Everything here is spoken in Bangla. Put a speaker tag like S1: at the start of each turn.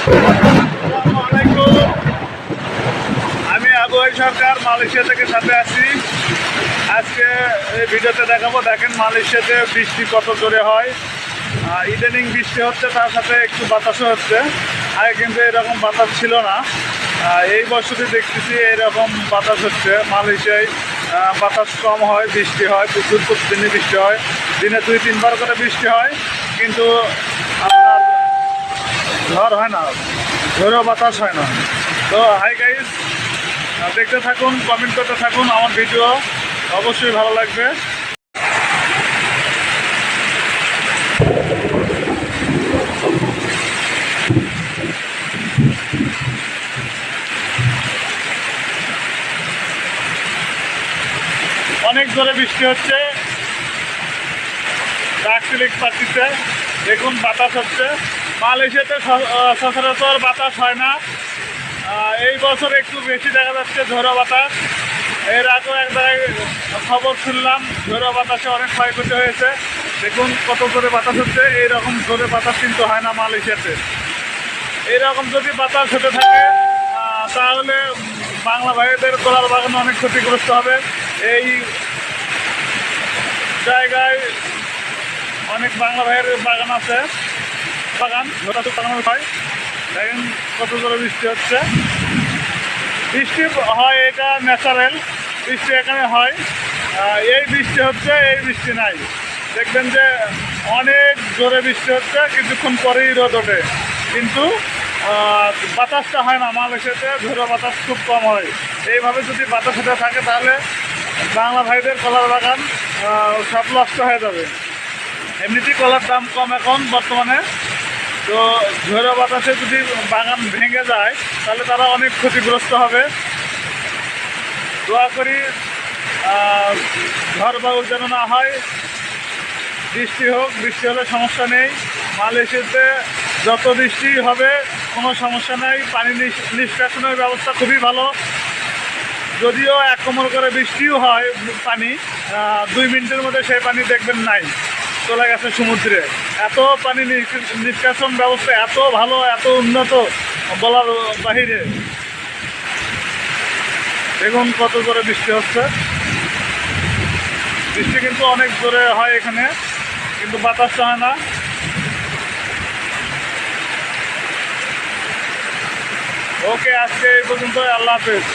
S1: আসসালামু আলাইকুম। আমি আবু সরকার মালয়েশিয়া থেকে সাথে আছি। আজকে এই ভিডিওতে দেখাবো, দেখেন মালয়েশিয়াতে বৃষ্টি কত জোরে হয়। ইদানিং বৃষ্টি হচ্ছে, তার সাথে একটু বাতাসও হচ্ছে। আগে কিন্তু এরকম বাতাস ছিল না। এই বছরই দেখতেছি এরকম বাতাস হচ্ছে। মালয়েশিয়ায় বাতাস কম হয়, বৃষ্টি হয়, প্রচুর প্রতিদিনই বৃষ্টি হয়। দিনে 2-3 বার করে বৃষ্টি হয়, কিন্তু আপনার ঝড় হয় না, ঝড়ো বাতাস হয় না। তো হাই গাইজ, দেখতে থাকুন, কমেন্ট করতে থাকুন। আমার ভিডিও অবশ্যই ভালো লাগবে। অনেক জোরে বৃষ্টি হচ্ছে, ডাকটিলিক পাচ্ছিছে। দেখুন বাতাস হচ্ছে। মালয়েশিয়াতে সচরাচর বাতাস হয় না। এই বছর একটু বেশি দেখা যাচ্ছে ঝোড়ো বাতাস। এর আগেও এক জায়গায় খবর শুনলাম, ঝোড়ো বাতাসে অনেক ক্ষয়ক্ষতি হয়েছে। দেখুন কত জোরে বাতাস হচ্ছে। এইরকম জোরে বাতাস কিন্তু হয় না মালয়েশিয়াতে। এইরকম যদি বাতাস হতে থাকে তাহলে বাংলা ভাইদের কলার বাগান অনেক ক্ষতিগ্রস্ত হবে। এই জায়গায় অনেক বাংলা ভাইয়ের বাগান আছে, ঝোড়া তো বাগানো হয়। দেখেন কত জোরে বৃষ্টি হচ্ছে। বৃষ্টি হয়, এটা ন্যাচারাল বৃষ্টি এখানে হয়। এই বৃষ্টি হচ্ছে, এই বৃষ্টি নাই। দেখবেন যে অনেক জোরে বৃষ্টি হচ্ছে, কিছুক্ষণ পরেই রোদ ওঠে, কিন্তু বাতাসটা হয় না। মালয়েশিয়াতে ঝোড়ো বাতাস খুব কম হয়। এইভাবে যদি বাতাস হতে থাকে তাহলে বাংলা ভাইদের কলার বাগান সব নষ্ট হয়ে যাবে। এমনিতেই কলার দাম কম এখন বর্তমানে। তো ঝোড়ো বাতাসে যদি বাগান ভেঙে যায় তাহলে তারা অনেক ক্ষতিগ্রস্ত হবে। দোয়া করি ঝড় বায়ু যেন না হয়, বৃষ্টি হোক। বৃষ্টি হলে সমস্যা নেই। মালয়েশিয়াতে যত বৃষ্টি হবে কোনো সমস্যা নেই। পানি নিষ্কাশনের ব্যবস্থা খুবই ভালো। যদিও 1 কোমর করে বৃষ্টিও হয়, পানি 2 মিনিটের মধ্যে সেই পানি দেখবেন নাই, চলে গেছে সমুদ্রে। এত পানি নিষ্কাশন ব্যবস্থা এত ভালো, এত উন্নত, বলার বাহিরে। দেখুন কত জোরে বৃষ্টি হচ্ছে। বৃষ্টি কিন্তু অনেক জোরে হয় এখানে, কিন্তু বাতাসটা হয় না। ওকে, আজকে এই পর্যন্ত। আল্লাহ হাফেজ।